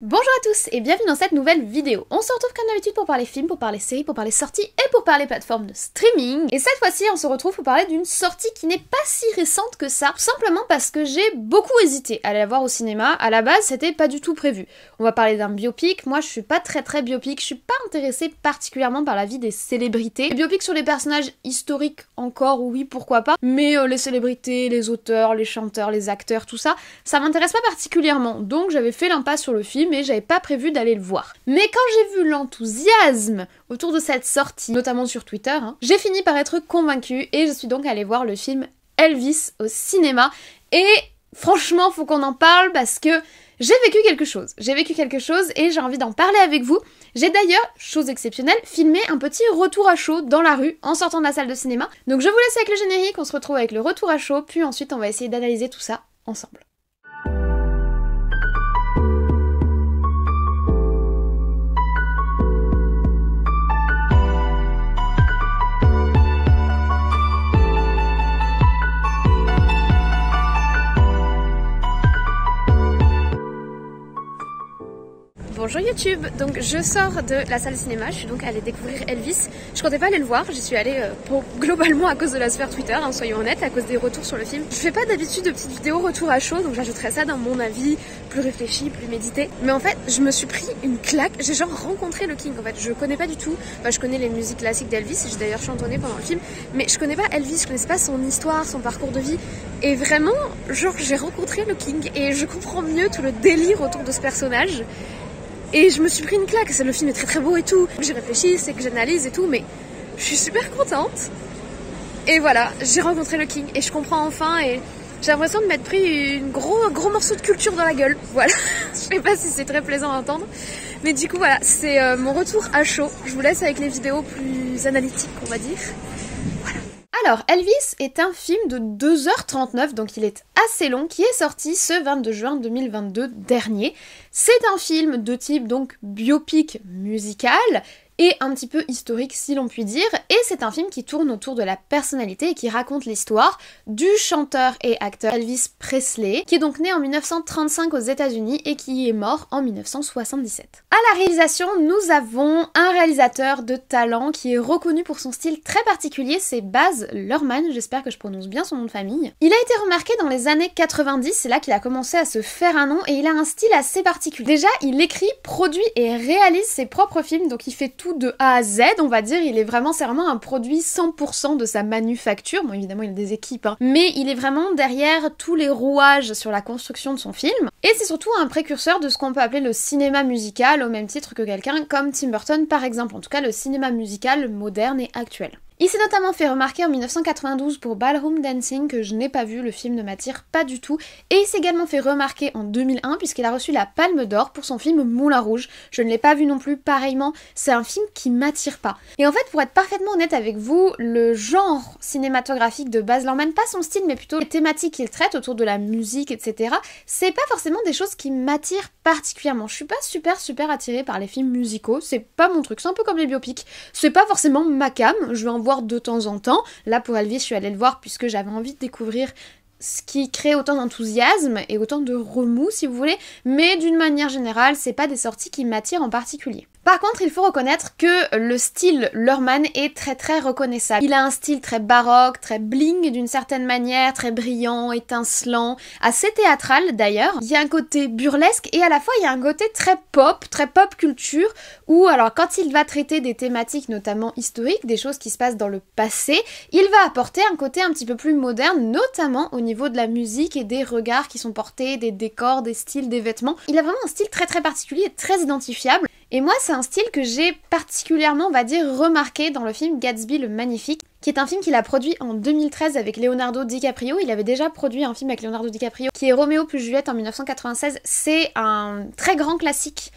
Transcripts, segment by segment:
Bonjour à tous et bienvenue dans cette nouvelle vidéo. On se retrouve comme d'habitude pour parler films, pour parler séries, pour parler sorties et pour parler plateformes de streaming. Et cette fois-ci, on se retrouve pour parler d'une sortie qui n'est pas si récente que ça, tout simplement parce que j'ai beaucoup hésité à aller la voir au cinéma. À la base, c'était pas du tout prévu. On va parler d'un biopic. Moi, je suis pas très biopic. Je suis pas intéressée particulièrement par la vie des célébrités. Les biopics sur les personnages historiques, encore, oui, pourquoi pas. Mais les célébrités, les auteurs, les chanteurs, les acteurs, tout ça, ça m'intéresse pas particulièrement. Donc, j'avais fait l'impasse sur le film mais j'avais pas prévu d'aller le voir. Mais quand j'ai vu l'enthousiasme autour de cette sortie, notamment sur Twitter, j'ai fini par être convaincue et je suis donc allée voir le film Elvis au cinéma. Et franchement, faut qu'on en parle parce que j'ai vécu quelque chose. J'ai vécu quelque chose et j'ai envie d'en parler avec vous. J'ai d'ailleurs, chose exceptionnelle, filmé un petit retour à chaud dans la rue en sortant de la salle de cinéma. Donc je vous laisse avec le générique, on se retrouve avec le retour à chaud, puis ensuite on va essayer d'analyser tout ça ensemble. Bonjour YouTube, donc je sors de la salle de cinéma, je suis donc allée découvrir Elvis. Je comptais pas aller le voir, j'y suis allée globalement à cause de la sphère Twitter, soyons honnêtes, à cause des retours sur le film. Je fais pas d'habitude de petites vidéos retour à chaud, donc j'ajouterai ça dans mon avis, plus réfléchi, plus médité. Mais en fait, je me suis pris une claque, j'ai genre rencontré le King en fait, je connais pas du tout, je connais les musiques classiques d'Elvis, j'ai d'ailleurs chantonné pendant le film, mais je connais pas Elvis, je connaissais pas son histoire, son parcours de vie, et vraiment, genre j'ai rencontré le King et je comprends mieux tout le délire autour de ce personnage. Et je me suis pris une claque, le film est très beau et tout. J'ai réfléchi, c'est que j'analyse et tout, mais je suis super contente. Et voilà, j'ai rencontré le King et je comprends enfin et j'ai l'impression de m'être pris un gros morceau de culture dans la gueule. Voilà, je sais pas si c'est très plaisant à entendre. Mais du coup voilà, c'est mon retour à chaud. Je vous laisse avec les vidéos plus analytiques, on va dire. Voilà. Alors, Elvis est un film de 2h39, donc il est assez long, qui est sorti ce 22 juin 2022 dernier. C'est un film de type donc biopic musical et un petit peu historique si l'on peut dire, et c'est un film qui tourne autour de la personnalité et qui raconte l'histoire du chanteur et acteur Elvis Presley, qui est donc né en 1935 aux États-Unis et qui est mort en 1977. À la réalisation, nous avons un réalisateur de talent qui est reconnu pour son style très particulier, c'est Baz Luhrmann, j'espère que je prononce bien son nom de famille. Il a été remarqué dans les années 90, c'est là qu'il a commencé à se faire un nom, et il a un style assez particulier. Déjà, il écrit, produit et réalise ses propres films, donc il fait tout de A à Z, on va dire, c'est vraiment un produit 100% de sa manufacture. Bon, évidemment, il a des équipes, mais il est vraiment derrière tous les rouages sur la construction de son film. Et c'est surtout un précurseur de ce qu'on peut appeler le cinéma musical, au même titre que quelqu'un comme Tim Burton, par exemple. En tout cas, le cinéma musical moderne et actuel. Il s'est notamment fait remarquer en 1992 pour Ballroom Dancing, que je n'ai pas vu, le film ne m'attire pas du tout, et il s'est également fait remarquer en 2001 puisqu'il a reçu la Palme d'Or pour son film Moulin Rouge. Je ne l'ai pas vu non plus, pareillement, c'est un film qui m'attire pas. Et en fait, pour être parfaitement honnête avec vous, le genre cinématographique de Baz Luhrmann, pas son style, mais plutôt les thématiques qu'il traite autour de la musique, etc., c'est pas forcément des choses qui m'attirent particulièrement. Je suis pas super attirée par les films musicaux, c'est pas mon truc, c'est un peu comme les biopics, c'est pas forcément ma came, je vais en voir de temps en temps. Là pour Elvis je suis allée le voir puisque j'avais envie de découvrir ce qui crée autant d'enthousiasme et autant de remous si vous voulez, mais d'une manière générale c'est pas des sorties qui m'attirent en particulier. Par contre, il faut reconnaître que le style Luhrmann est très reconnaissable. Il a un style très baroque, très bling d'une certaine manière, très brillant, étincelant, assez théâtral d'ailleurs. Il y a un côté burlesque et à la fois il y a un côté très pop culture, où alors quand il va traiter des thématiques notamment historiques, des choses qui se passent dans le passé, il va apporter un côté un petit peu plus moderne, notamment au niveau de la musique et des regards qui sont portés, des décors, des styles, des vêtements. Il a vraiment un style très particulier, très identifiable. Et moi, c'est un style que j'ai particulièrement, on va dire, remarqué dans le film Gatsby le Magnifique, qui est un film qu'il a produit en 2013 avec Leonardo DiCaprio. Il avait déjà produit un film avec Leonardo DiCaprio qui est Roméo plus Juliette en 1996. C'est un très grand classique.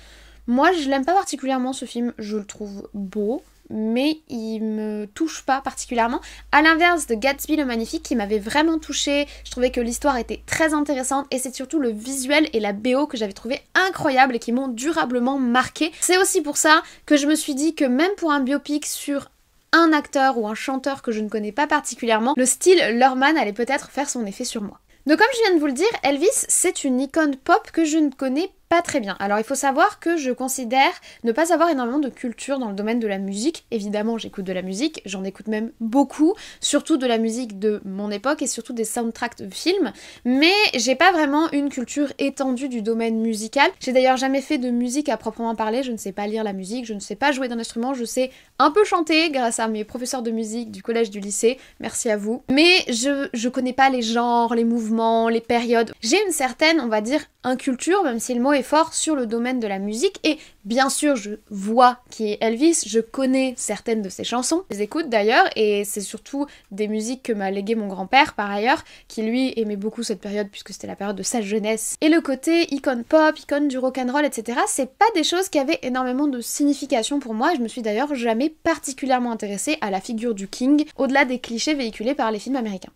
Moi, je l'aime pas particulièrement ce film, je le trouve beau, mais il me touche pas particulièrement. À l'inverse de Gatsby le Magnifique qui m'avait vraiment touchée, je trouvais que l'histoire était très intéressante et c'est surtout le visuel et la BO que j'avais trouvé incroyable et qui m'ont durablement marqué. C'est aussi pour ça que je me suis dit que même pour un biopic sur un acteur ou un chanteur que je ne connais pas particulièrement, le style Luhrmann allait peut-être faire son effet sur moi. Donc comme je viens de vous le dire, Elvis c'est une icône pop que je ne connais pas très bien. Alors il faut savoir que je considère ne pas avoir énormément de culture dans le domaine de la musique. Évidemment j'écoute de la musique, j'en écoute même beaucoup, surtout de la musique de mon époque et surtout des soundtracks de films, mais j'ai pas vraiment une culture étendue du domaine musical. J'ai d'ailleurs jamais fait de musique à proprement parler, je ne sais pas lire la musique, je ne sais pas jouer d'un instrument, je sais un peu chanter grâce à mes professeurs de musique du collège, du lycée, merci à vous. Mais je connais pas les genres, les mouvements, les périodes. J'ai une certaine, on va dire, inculture, même si le mot est fort, sur le domaine de la musique, et bien sûr je vois qui est Elvis, je connais certaines de ses chansons, je les écoute d'ailleurs, et c'est surtout des musiques que m'a légué mon grand-père par ailleurs, qui lui aimait beaucoup cette période puisque c'était la période de sa jeunesse. Et le côté icône pop, icône du rock'n'roll, etc., c'est pas des choses qui avaient énormément de signification pour moi, et je me suis d'ailleurs jamais particulièrement intéressée à la figure du King, au-delà des clichés véhiculés par les films américains.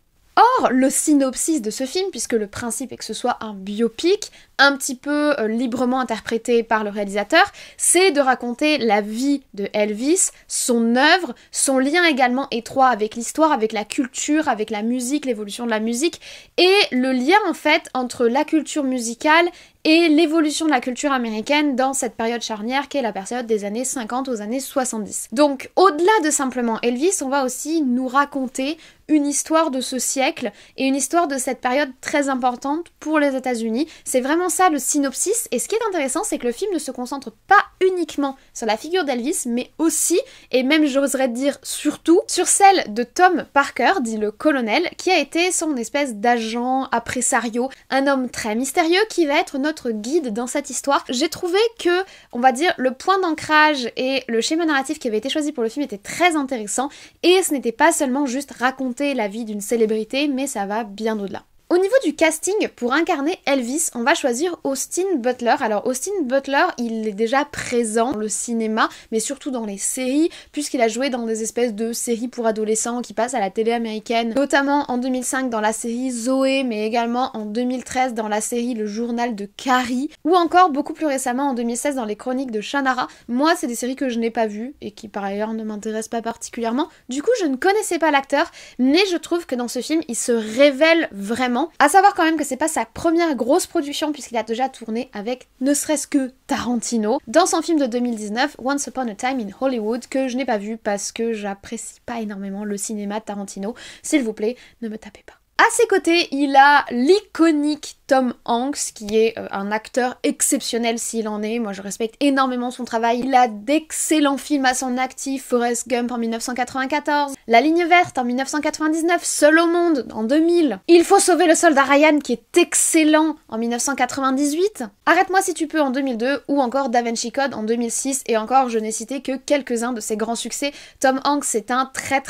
Or, le synopsis de ce film, puisque le principe est que ce soit un biopic, un petit peu librement interprété par le réalisateur, c'est de raconter la vie de Elvis, son œuvre, son lien également étroit avec l'histoire, avec la culture, avec la musique, l'évolution de la musique, et le lien en fait entre la culture musicale et l'évolution de la culture américaine dans cette période charnière qui est la période des années 50 aux années 70. Donc au-delà de simplement Elvis, on va aussi nous raconter une histoire de ce siècle et une histoire de cette période très importante pour les États-Unis. C'est vraiment ça le synopsis, et ce qui est intéressant c'est que le film ne se concentre pas uniquement sur la figure d'Elvis, mais aussi, et même j'oserais dire surtout, sur celle de Tom Parker, dit le colonel, qui a été son espèce d'agent impresario, un homme très mystérieux qui va être notre guide dans cette histoire. J'ai trouvé que, on va dire, le point d'ancrage et le schéma narratif qui avait été choisi pour le film était très intéressant, et ce n'était pas seulement juste raconter la vie d'une célébrité, mais ça va bien au-delà. Au niveau du casting, pour incarner Elvis, on va choisir Austin Butler. Alors Austin Butler, il est déjà présent dans le cinéma, mais surtout dans les séries, puisqu'il a joué dans des espèces de séries pour adolescents qui passent à la télé américaine, notamment en 2005 dans la série Zoé, mais également en 2013 dans la série Le Journal de Carrie, ou encore beaucoup plus récemment en 2016 dans les Chroniques de Shannara. Moi, c'est des séries que je n'ai pas vues, et qui par ailleurs ne m'intéressent pas particulièrement. Du coup, je ne connaissais pas l'acteur, mais je trouve que dans ce film, il se révèle vraiment. À savoir quand même que c'est pas sa première grosse production puisqu'il a déjà tourné avec ne serait-ce que Tarantino dans son film de 2019 Once Upon a Time in Hollywood, que je n'ai pas vu parce que j'apprécie pas énormément le cinéma de Tarantino. S'il vous plaît, ne me tapez pas. À ses côtés, il a l'iconique Tom Hanks, qui est un acteur exceptionnel s'il en est. Moi, je respecte énormément son travail. Il a d'excellents films à son actif. Forrest Gump en 1994, La Ligne Verte en 1999, Seul au monde en 2000. Il faut sauver le soldat Ryan, qui est excellent en 1998. Arrête-moi si tu peux en 2002, ou encore Da Vinci Code en 2006. Et encore, je n'ai cité que quelques-uns de ses grands succès. Tom Hanks est un très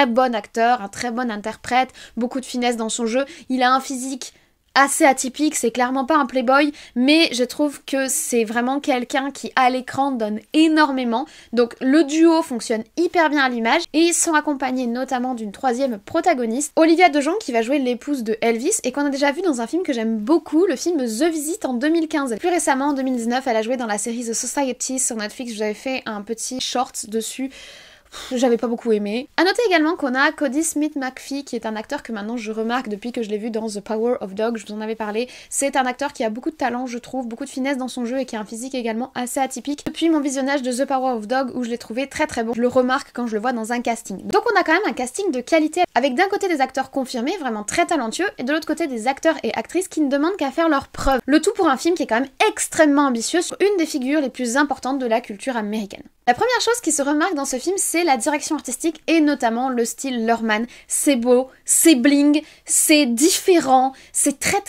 bon acteur, un très bon interprète, beaucoup de finesse dans son jeu. Il a un physique assez atypique, c'est clairement pas un playboy, mais je trouve que c'est vraiment quelqu'un qui à l'écran donne énormément. Donc le duo fonctionne hyper bien à l'image, et ils sont accompagnés notamment d'une troisième protagoniste, Olivia de Jonge, qui va jouer l'épouse de Elvis et qu'on a déjà vu dans un film que j'aime beaucoup, le film The Visit en 2015. Plus récemment en 2019, elle a joué dans la série The Society sur Netflix. J'avais fait un petit short dessus. J'avais pas beaucoup aimé. A noter également qu'on a Cody Smith-McPhee, qui est un acteur que maintenant je remarque depuis que je l'ai vu dans The Power of Dog, je vous en avais parlé. C'est un acteur qui a beaucoup de talent, je trouve, beaucoup de finesse dans son jeu et qui a un physique également assez atypique. Depuis mon visionnage de The Power of Dog, où je l'ai trouvé très bon, je le remarque quand je le vois dans un casting. Donc on a quand même un casting de qualité, avec d'un côté des acteurs confirmés, vraiment très talentueux, et de l'autre côté des acteurs et actrices qui ne demandent qu'à faire leurs preuves. Le tout pour un film qui est quand même extrêmement ambitieux sur une des figures les plus importantes de la culture américaine. La première chose qui se remarque dans ce film, c'est la direction artistique et notamment le style Luhrmann. C'est beau, c'est bling, c'est différent, c'est très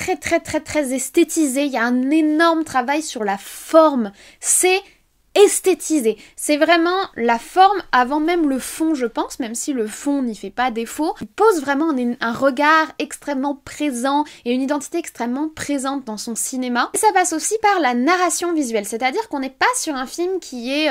esthétisé. Il y a un énorme travail sur la forme. C'est esthétisé. C'est vraiment la forme avant même le fond, je pense, même si le fond n'y fait pas défaut. Il pose vraiment un regard extrêmement présent et une identité extrêmement présente dans son cinéma. Et ça passe aussi par la narration visuelle, c'est-à-dire qu'on n'est pas sur un film qui est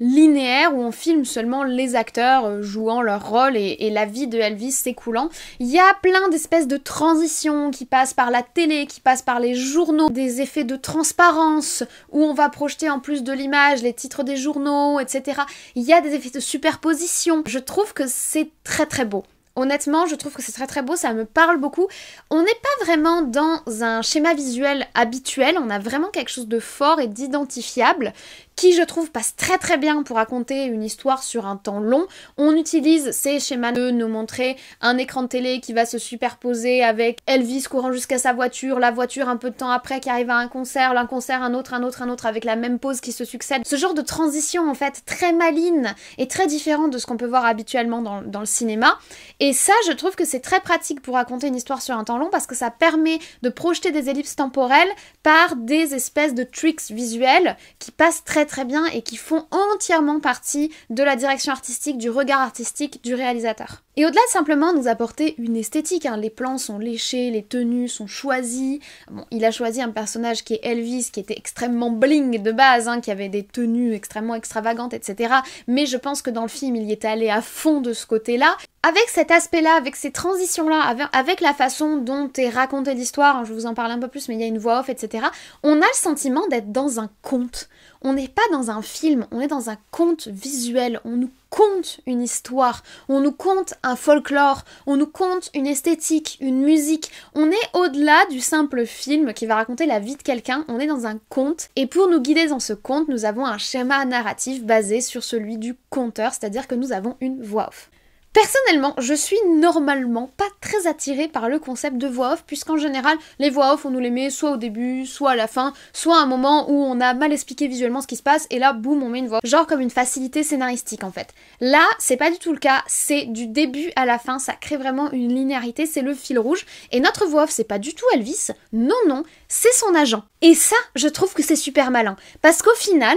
linéaire où on filme seulement les acteurs jouant leur rôle et la vie de Elvis s'écoulant. Il y a plein d'espèces de transitions qui passent par la télé, qui passent par les journaux, des effets de transparence où on va projeter en plus de l'image les titres des journaux, etc. Il y a des effets de superposition. Je trouve que c'est très beau. Honnêtement, je trouve que c'est très très beau, ça me parle beaucoup. On n'est pas vraiment dans un schéma visuel habituel, on a vraiment quelque chose de fort et d'identifiable qui, je trouve, passe très très bien pour raconter une histoire sur un temps long. On utilise ces schémas de nous montrer un écran de télé qui va se superposer avec Elvis courant jusqu'à sa voiture, la voiture un peu de temps après qui arrive à un concert, un autre, avec la même pause qui se succède. Ce genre de transition, en fait, très maligne et très différent de ce qu'on peut voir habituellement dans le cinéma. Et ça, je trouve que c'est très pratique pour raconter une histoire sur un temps long parce que ça permet de projeter des ellipses temporelles par des espèces de tricks visuels qui passent très très bien et qui font entièrement partie de la direction artistique, du regard artistique du réalisateur. Et au-delà de simplement nous apporter une esthétique, les plans sont léchés, les tenues sont choisies. Bon, il a choisi un personnage qui est Elvis, qui était extrêmement bling de base, qui avait des tenues extrêmement extravagantes, etc. Mais je pense que dans le film, il y est allé à fond de ce côté-là. Avec cet aspect-là, avec ces transitions-là, avec la façon dont est racontée l'histoire, je vous en parle un peu plus, mais il y a une voix off, etc., on a le sentiment d'être dans un conte. On n'est pas dans un film, on est dans un conte visuel, on nous conte une histoire, on nous conte un folklore, on nous conte une esthétique, une musique. On est au-delà du simple film qui va raconter la vie de quelqu'un, on est dans un conte, et pour nous guider dans ce conte, nous avons un schéma narratif basé sur celui du conteur, c'est-à-dire que nous avons une voix off. Personnellement, je suis normalement pas très attirée par le concept de voix off, puisqu'en général, les voix off, on nous les met soit au début, soit à la fin, soit à un moment où on a mal expliqué visuellement ce qui se passe, et là, boum, on met une voix off. Genre comme une facilité scénaristique, en fait. Là, c'est pas du tout le cas, c'est du début à la fin, ça crée vraiment une linéarité, c'est le fil rouge, et notre voix off, c'est pas du tout Elvis, non, c'est son agent. Et ça, je trouve que c'est super malin, parce qu'au final,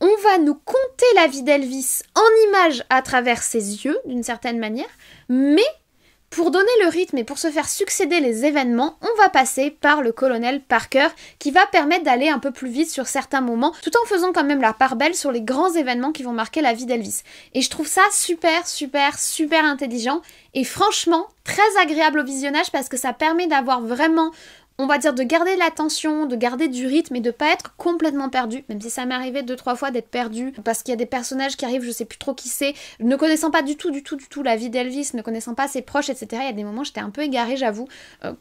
on va nous conter la vie d'Elvis en images à travers ses yeux, d'une certaine manière, mais pour donner le rythme et pour se faire succéder les événements, on va passer par le colonel Parker, qui va permettre d'aller un peu plus vite sur certains moments, tout en faisant quand même la part belle sur les grands événements qui vont marquer la vie d'Elvis. Et je trouve ça super intelligent, et franchement, très agréable au visionnage, parce que ça permet d'avoir vraiment, on va dire, de garder l'attention, de garder du rythme et de pas être complètement perdu, même si ça m'est arrivé 2-3 fois d'être perdu parce qu'il y a des personnages qui arrivent, je sais plus trop qui c'est, ne connaissant pas du tout la vie d'Elvis, ne connaissant pas ses proches, etc. Il y a des moments j'étais un peu égarée, j'avoue.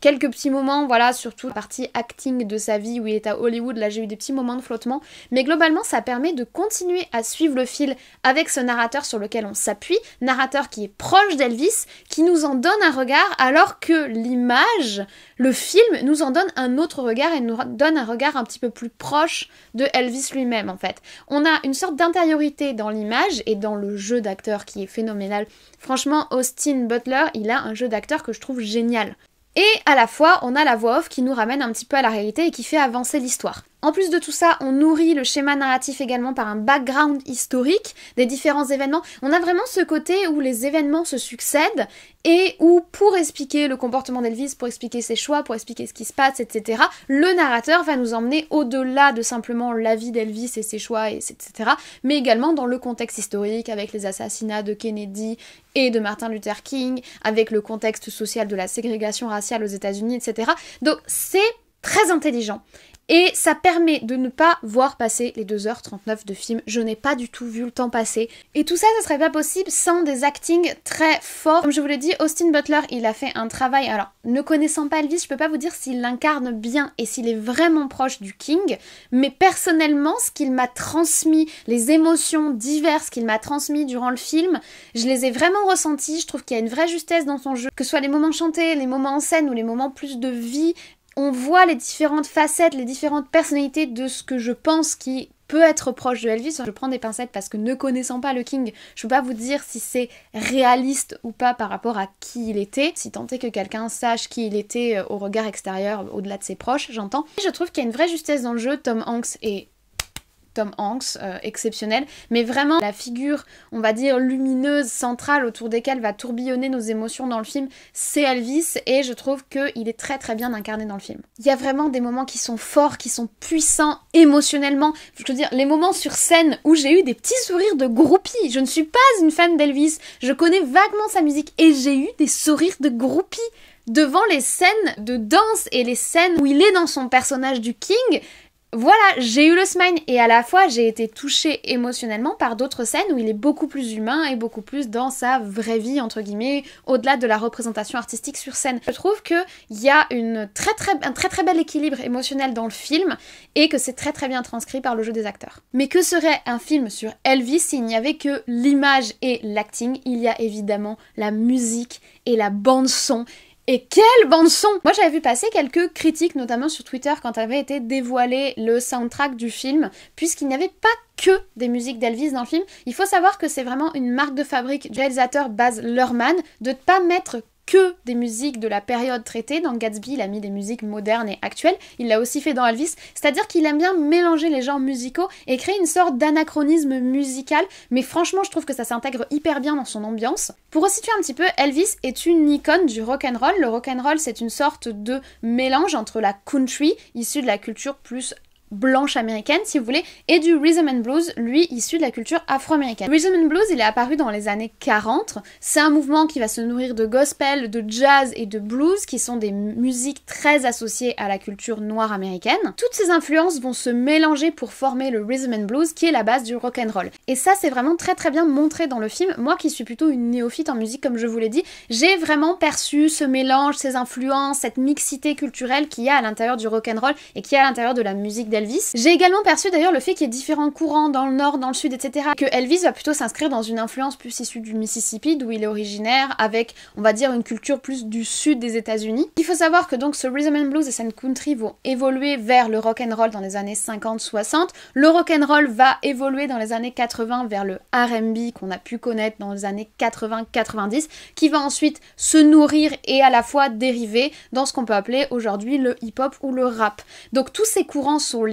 Quelques petits moments, voilà, surtout la partie acting de sa vie où il est à Hollywood, là j'ai eu des petits moments de flottement, mais globalement ça permet de continuer à suivre le fil avec ce narrateur sur lequel on s'appuie, narrateur qui est proche d'Elvis, qui nous en donne un regard, alors que l'image, le film, nous en donne un autre regard et nous donne un regard un petit peu plus proche de Elvis lui-même, en fait. On a une sorte d'intériorité dans l'image et dans le jeu d'acteur qui est phénoménal. Franchement, Austin Butler, il a un jeu d'acteur que je trouve génial. Et à la fois, on a la voix off qui nous ramène un petit peu à la réalité et qui fait avancer l'histoire. En plus de tout ça, on nourrit le schéma narratif également par un background historique des différents événements. On a vraiment ce côté où les événements se succèdent et où, pour expliquer le comportement d'Elvis, pour expliquer ses choix, pour expliquer ce qui se passe, etc., le narrateur va nous emmener au-delà de simplement la vie d'Elvis et ses choix, etc., mais également dans le contexte historique avec les assassinats de Kennedy et de Martin Luther King, avec le contexte social de la ségrégation raciale aux États-Unis, etc. Donc c'est très intelligent. Et ça permet de ne pas voir passer les 2h39 de film. Je n'ai pas du tout vu le temps passer. Et tout ça, ça serait pas possible sans des actings très forts. Comme je vous l'ai dit, Austin Butler, il a fait un travail... Alors, ne connaissant pas Elvis, je peux pas vous dire s'il l'incarne bien et s'il est vraiment proche du King. Mais personnellement, ce qu'il m'a transmis, les émotions diverses qu'il m'a transmis durant le film, je les ai vraiment ressenties. Je trouve qu'il y a une vraie justesse dans son jeu. Que ce soit les moments chantés, les moments en scène ou les moments plus de vie... On voit les différentes facettes, les différentes personnalités de ce que je pense qui peut être proche de Elvis. Je prends des pincettes parce que ne connaissant pas le King, je peux pas vous dire si c'est réaliste ou pas par rapport à qui il était. Si tant est que quelqu'un sache qui il était au regard extérieur, au-delà de ses proches, j'entends. Je trouve qu'il y a une vraie justesse dans le jeu. Tom Hanks, exceptionnel, mais vraiment la figure, on va dire, lumineuse, centrale, autour desquelles va tourbillonner nos émotions dans le film, c'est Elvis, et je trouve qu'il est très très bien incarné dans le film. Il y a vraiment des moments qui sont forts, qui sont puissants émotionnellement, je veux dire, les moments sur scène où j'ai eu des petits sourires de groupie. Je ne suis pas une fan d'Elvis, je connais vaguement sa musique, et j'ai eu des sourires de groupie devant les scènes de danse et les scènes où il est dans son personnage du King. Voilà, j'ai eu le smile et à la fois j'ai été touchée émotionnellement par d'autres scènes où il est beaucoup plus humain et beaucoup plus dans sa vraie vie entre guillemets, au-delà de la représentation artistique sur scène. Je trouve qu'il y a un très bel équilibre émotionnel dans le film et que c'est très bien transcrit par le jeu des acteurs. Mais que serait un film sur Elvis s'il n'y avait que l'image et l'acting? Il y a évidemment la musique et la bande son. Et quelle bande-son! Moi j'avais vu passer quelques critiques, notamment sur Twitter, quand avait été dévoilé le soundtrack du film, puisqu'il n'y avait pas que des musiques d'Elvis dans le film. Il faut savoir que c'est vraiment une marque de fabrique du réalisateur Baz Luhrmann de ne pas mettre que des musiques de la période traitée. Dans Gatsby, il a mis des musiques modernes et actuelles. Il l'a aussi fait dans Elvis. C'est-à-dire qu'il aime bien mélanger les genres musicaux et créer une sorte d'anachronisme musical. Mais franchement, je trouve que ça s'intègre hyper bien dans son ambiance. Pour resituer un petit peu, Elvis est une icône du rock'n'roll. Le rock'n'roll, c'est une sorte de mélange entre la country, issue de la culture plus blanche américaine si vous voulez, et du rhythm and blues, lui issu de la culture afro-américaine. Le rhythm and blues, il est apparu dans les années 40, c'est un mouvement qui va se nourrir de gospel, de jazz et de blues, qui sont des musiques très associées à la culture noire américaine. Toutes ces influences vont se mélanger pour former le rhythm and blues, qui est la base du rock and roll. Et ça, c'est vraiment très bien montré dans le film. Moi qui suis plutôt une néophyte en musique, comme je vous l'ai dit, j'ai vraiment perçu ce mélange, ces influences, cette mixité culturelle qu'il y a à l'intérieur du rock and roll et qu'il y a à l'intérieur de la musique d'Elvis. J'ai également perçu d'ailleurs le fait qu'il y ait différents courants dans le nord, dans le sud, etc. Que Elvis va plutôt s'inscrire dans une influence plus issue du Mississippi, d'où il est originaire, avec, on va dire, une culture plus du sud des États-Unis. Il faut savoir que donc ce rhythm and blues et cette country vont évoluer vers le rock and roll dans les années 50-60. Le rock and roll va évoluer dans les années 80 vers le R&B qu'on a pu connaître dans les années 80-90, qui va ensuite se nourrir et à la fois dériver dans ce qu'on peut appeler aujourd'hui le hip-hop ou le rap. Donc tous ces courants sont liés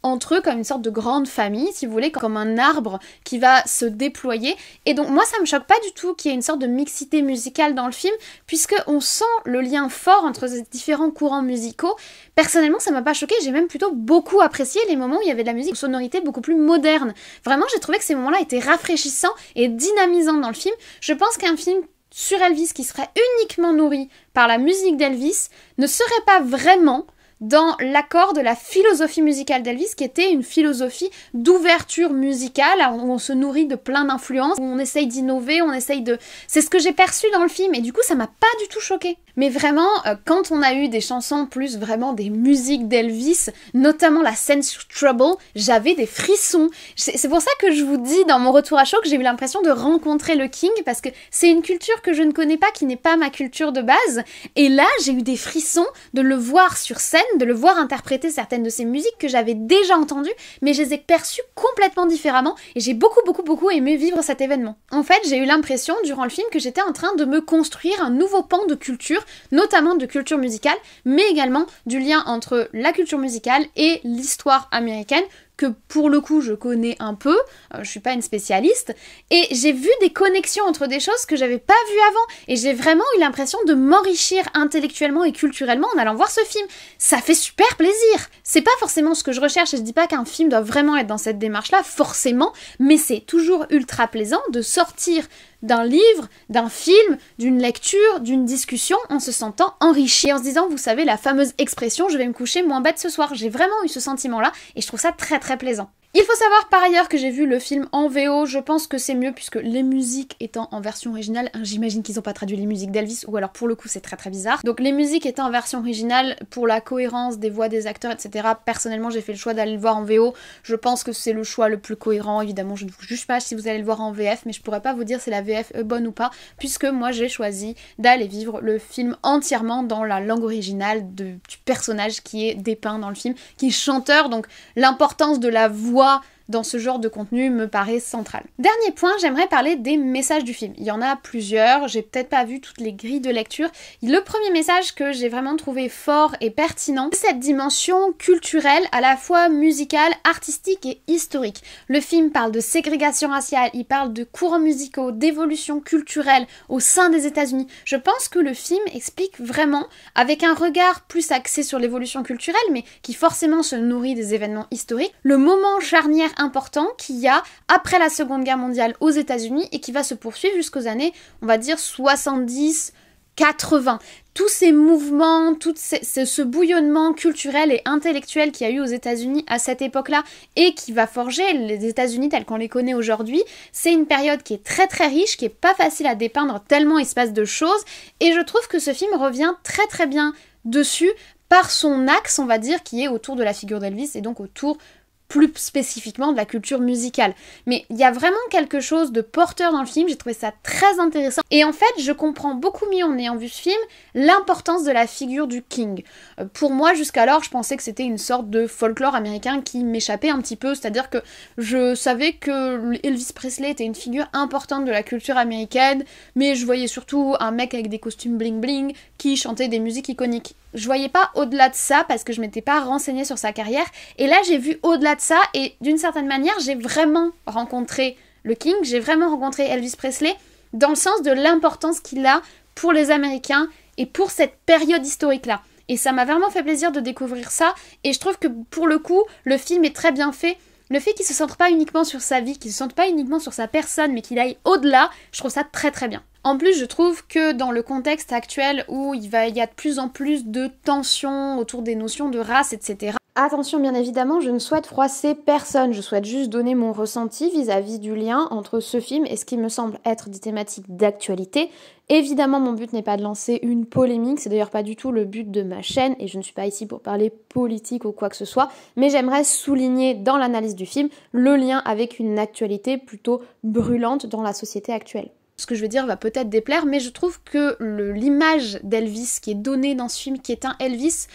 entre eux comme une sorte de grande famille, si vous voulez, comme un arbre qui va se déployer. Et donc moi ça me choque pas du tout qu'il y ait une sorte de mixité musicale dans le film, puisque on sent le lien fort entre ces différents courants musicaux. Personnellement ça m'a pas choqué, j'ai même plutôt beaucoup apprécié les moments où il y avait de la musique, une sonorité beaucoup plus moderne. Vraiment j'ai trouvé que ces moments-là étaient rafraîchissants et dynamisants dans le film. Je pense qu'un film sur Elvis qui serait uniquement nourri par la musique d'Elvis ne serait pas vraiment dans l'accord de la philosophie musicale d'Elvis, qui était une philosophie d'ouverture musicale, où on se nourrit de plein d'influences, où on essaye d'innover, on essaye de... C'est ce que j'ai perçu dans le film, et du coup ça m'a pas du tout choquée. Mais vraiment, quand on a eu des chansons plus vraiment des musiques d'Elvis, notamment la scène sur Trouble, j'avais des frissons. C'est pour ça que je vous dis dans mon retour à chaud que j'ai eu l'impression de rencontrer le King, parce que c'est une culture que je ne connais pas, qui n'est pas ma culture de base, et là j'ai eu des frissons de le voir sur scène, de le voir interpréter certaines de ces musiques que j'avais déjà entendues, mais je les ai perçues complètement différemment, et j'ai beaucoup aimé vivre cet événement. En fait, j'ai eu l'impression durant le film que j'étais en train de me construire un nouveau pan de culture, notamment de culture musicale, mais également du lien entre la culture musicale et l'histoire américaine, que pour le coup je connais un peu, je suis pas une spécialiste, et j'ai vu des connexions entre des choses que j'avais pas vues avant, et j'ai vraiment eu l'impression de m'enrichir intellectuellement et culturellement en allant voir ce film. Ça fait super plaisir. C'est pas forcément ce que je recherche, et je dis pas qu'un film doit vraiment être dans cette démarche-là, forcément, mais c'est toujours ultra plaisant de sortir d'un livre, d'un film, d'une lecture, d'une discussion en se sentant enrichi, et en se disant, vous savez, la fameuse expression « je vais me coucher moins bête ce soir ». J'ai vraiment eu ce sentiment-là, et je trouve ça très plaisant. Il faut savoir par ailleurs que j'ai vu le film en VO, je pense que c'est mieux puisque les musiques étant en version originale, j'imagine qu'ils n'ont pas traduit les musiques d'Elvis, ou alors pour le coup c'est très bizarre. Donc les musiques étant en version originale, pour la cohérence des voix des acteurs, etc. Personnellement j'ai fait le choix d'aller le voir en VO, je pense que c'est le choix le plus cohérent, évidemment je ne vous juge pas si vous allez le voir en VF, mais je pourrais pas vous dire si la VF est bonne ou pas, puisque moi j'ai choisi d'aller vivre le film entièrement dans la langue originale du personnage qui est dépeint dans le film, qui est chanteur, donc l'importance de la voix dans ce genre de contenu me paraît central. Dernier point, j'aimerais parler des messages du film. Il y en a plusieurs, j'ai peut-être pas vu toutes les grilles de lecture. Le premier message que j'ai vraiment trouvé fort et pertinent, c'est cette dimension culturelle, à la fois musicale, artistique et historique. Le film parle de ségrégation raciale, il parle de courants musicaux, d'évolution culturelle au sein des États-Unis. Je pense que le film explique vraiment, avec un regard plus axé sur l'évolution culturelle, mais qui forcément se nourrit des événements historiques, le moment charnière important qu'il y a après la Seconde Guerre mondiale aux États-Unis et qui va se poursuivre jusqu'aux années, on va dire, 70, 80. Tous ces mouvements, ce bouillonnement culturel et intellectuel qu'il y a eu aux États-Unis à cette époque-là et qui va forger les États-Unis tels qu'on les connaît aujourd'hui, c'est une période qui est très très riche, qui est pas facile à dépeindre tellement il se passe de choses, et je trouve que ce film revient très très bien dessus par son axe, on va dire, qui est autour de la figure d'Elvis et donc autour plus spécifiquement de la culture musicale. Mais il y a vraiment quelque chose de porteur dans le film, j'ai trouvé ça très intéressant. Et en fait, je comprends beaucoup mieux en ayant vu ce film l'importance de la figure du King. Pour moi, jusqu'alors, je pensais que c'était une sorte de folklore américain qui m'échappait un petit peu, c'est-à-dire que je savais que Elvis Presley était une figure importante de la culture américaine, mais je voyais surtout un mec avec des costumes bling bling qui chantait des musiques iconiques. Je voyais pas au-delà de ça parce que je m'étais pas renseignée sur sa carrière, et là j'ai vu au-delà de ça, et d'une certaine manière j'ai vraiment rencontré le King, j'ai vraiment rencontré Elvis Presley dans le sens de l'importance qu'il a pour les Américains et pour cette période historique-là. Et ça m'a vraiment fait plaisir de découvrir ça, et je trouve que pour le coup, le film est très bien fait. Le fait qu'il se centre pas uniquement sur sa vie, qu'il se centre pas uniquement sur sa personne, mais qu'il aille au-delà, je trouve ça très très bien. En plus, je trouve que dans le contexte actuel où il y a de plus en plus de tensions autour des notions de race, etc. Attention, bien évidemment, je ne souhaite froisser personne, je souhaite juste donner mon ressenti vis-à-vis du lien entre ce film et ce qui me semble être des thématiques d'actualité. Évidemment, mon but n'est pas de lancer une polémique, c'est d'ailleurs pas du tout le but de ma chaîne, et je ne suis pas ici pour parler politique ou quoi que ce soit, mais j'aimerais souligner dans l'analyse du film le lien avec une actualité plutôt brûlante dans la société actuelle. Ce que je vais dire va peut-être déplaire, mais je trouve que l'image d'Elvis qui est donnée dans ce film, qui est un Elvis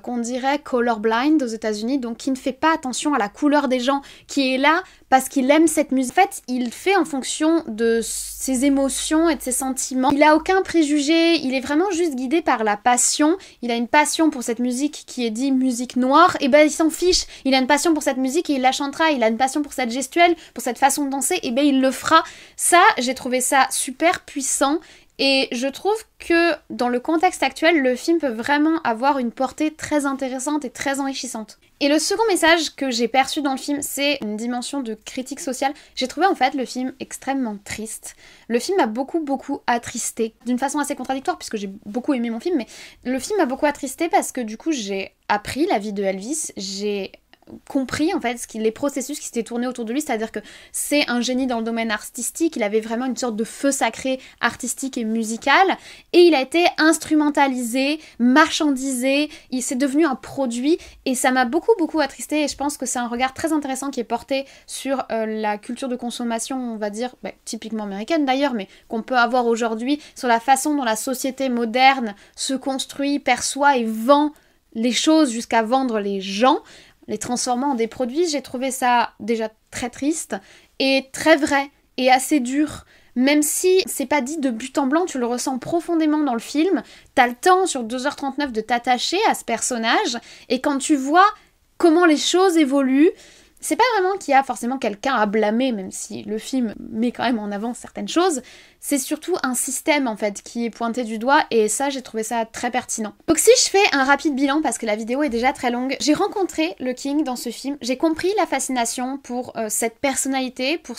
qu'on dirait colorblind aux États-Unis, donc qui ne fait pas attention à la couleur des gens, qui est là parce qu'il aime cette musique. En fait, il fait en fonction de ses émotions et de ses sentiments. Il a aucun préjugé, il est vraiment juste guidé par la passion. Il a une passion pour cette musique qui est dit musique noire, et ben il s'en fiche. Il a une passion pour cette musique et il la chantera. Il a une passion pour cette gestuelle, pour cette façon de danser, et ben il le fera. Ça, j'ai trouvé ça super puissant. Et je trouve que dans le contexte actuel, le film peut vraiment avoir une portée très intéressante et très enrichissante. Et le second message que j'ai perçu dans le film, c'est une dimension de critique sociale. J'ai trouvé en fait le film extrêmement triste. Le film m'a beaucoup attristé, d'une façon assez contradictoire puisque j'ai beaucoup aimé mon film, mais le film m'a beaucoup attristé parce que du coup j'ai appris la vie de Elvis, j'ai compris en fait les processus qui s'étaient tournés autour de lui, c'est-à-dire que c'est un génie dans le domaine artistique, il avait vraiment une sorte de feu sacré artistique et musical, et il a été instrumentalisé, marchandisé, il s'est devenu un produit, et ça m'a beaucoup attristé, et je pense que c'est un regard très intéressant qui est porté sur la culture de consommation, on va dire, typiquement américaine d'ailleurs, mais qu'on peut avoir aujourd'hui, sur la façon dont la société moderne se construit, perçoit et vend les choses jusqu'à vendre les gens, les transformant en des produits. J'ai trouvé ça déjà très triste et très vrai et assez dur. Même si c'est pas dit de but en blanc, tu le ressens profondément dans le film. T'as le temps sur 2h39 de t'attacher à ce personnage, et quand tu vois comment les choses évoluent, c'est pas vraiment qu'il y a forcément quelqu'un à blâmer, même si le film met quand même en avant certaines choses. C'est surtout un système en fait qui est pointé du doigt, et ça j'ai trouvé ça très pertinent. Donc si je fais un rapide bilan parce que la vidéo est déjà très longue, j'ai rencontré le King dans ce film, j'ai compris la fascination pour cette personnalité, pour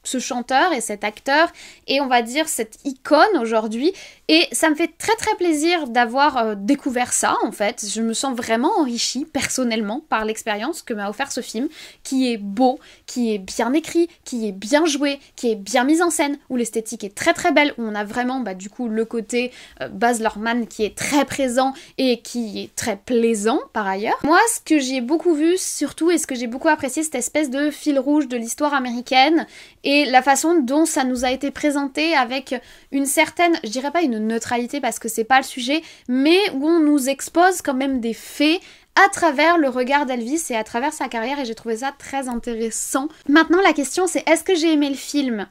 ce chanteur et cet acteur, et on va dire cette icône aujourd'hui, et ça me fait très plaisir d'avoir découvert ça en fait. Je me sens vraiment enrichie personnellement par l'expérience que m'a offert ce film, qui est beau, qui est bien écrit, qui est bien joué, qui est bien mis en scène, où l'esthétique est très belle, où on a vraiment du coup le côté Baz Luhrmann qui est très présent et qui est très plaisant par ailleurs. Moi ce que j'ai beaucoup vu surtout, et ce que j'ai beaucoup apprécié, cette espèce de fil rouge de l'histoire américaine, et la façon dont ça nous a été présenté avec une certaine, je dirais pas une neutralité parce que c'est pas le sujet, mais où on nous expose quand même des faits à travers le regard d'Elvis et à travers sa carrière, et j'ai trouvé ça très intéressant. Maintenant la question c'est, est-ce que j'ai aimé le film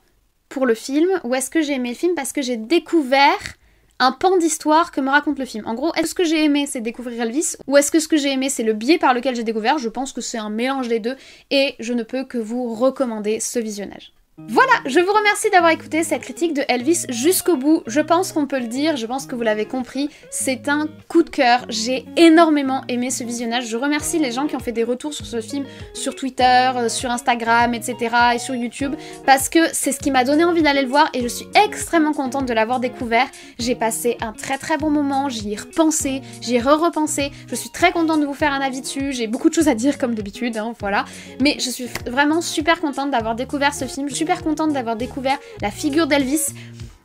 pour le film, ou est-ce que j'ai aimé le film parce que j'ai découvert un pan d'histoire que me raconte le film? En gros, est-ce que j'ai aimé c'est découvrir Elvis, ou est-ce que ce que j'ai aimé c'est le biais par lequel j'ai découvert? Je pense que c'est un mélange des deux, et je ne peux que vous recommander ce visionnage. Voilà, je vous remercie d'avoir écouté cette critique de Elvis jusqu'au bout. Je pense qu'on peut le dire, je pense que vous l'avez compris, c'est un coup de cœur. J'ai énormément aimé ce visionnage. Je remercie les gens qui ont fait des retours sur ce film sur Twitter, sur Instagram, etc. et sur YouTube, parce que c'est ce qui m'a donné envie d'aller le voir et je suis extrêmement contente de l'avoir découvert. J'ai passé un très très bon moment, j'y ai repensé, j'y ai repensé. Je suis très contente de vous faire un avis dessus, j'ai beaucoup de choses à dire comme d'habitude, hein, voilà. Mais je suis vraiment super contente d'avoir découvert ce film, je suis super contente d'avoir découvert la figure d'Elvis.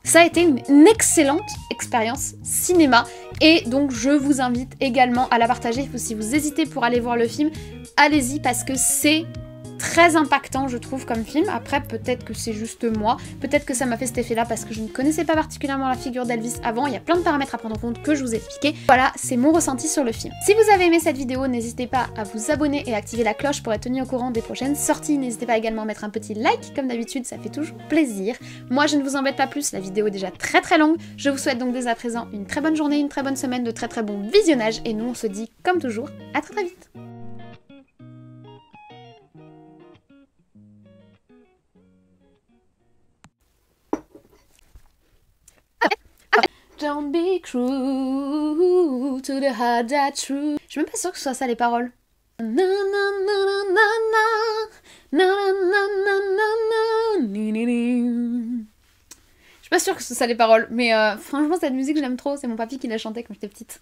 Ça a été une excellente expérience cinéma et donc je vous invite également à la partager. Si vous hésitez pour aller voir le film, allez-y parce que c'est très impactant je trouve comme film. Après peut-être que c'est juste moi, peut-être que ça m'a fait cet effet là parce que je ne connaissais pas particulièrement la figure d'Elvis avant, il y a plein de paramètres à prendre en compte que je vous ai expliqué. Voilà, c'est mon ressenti sur le film. Si vous avez aimé cette vidéo, n'hésitez pas à vous abonner et à activer la cloche pour être tenu au courant des prochaines sorties. N'hésitez pas également à mettre un petit like comme d'habitude, ça fait toujours plaisir. Moi je ne vous embête pas plus, la vidéo est déjà très très longue. Je vous souhaite donc dès à présent une très bonne journée, une très bonne semaine, de très très bons visionnages et nous on se dit comme toujours à très très vite. Don't be cruel to the heart that's true. Je suis même pas sûre que ce soit ça les paroles. Na na na na na na na na na ni ni ni. Je suis pas sûre que ce soit ça les paroles, mais franchement cette musique je l'aime trop, c'est mon papy qui l'a chantée quand j'étais petite.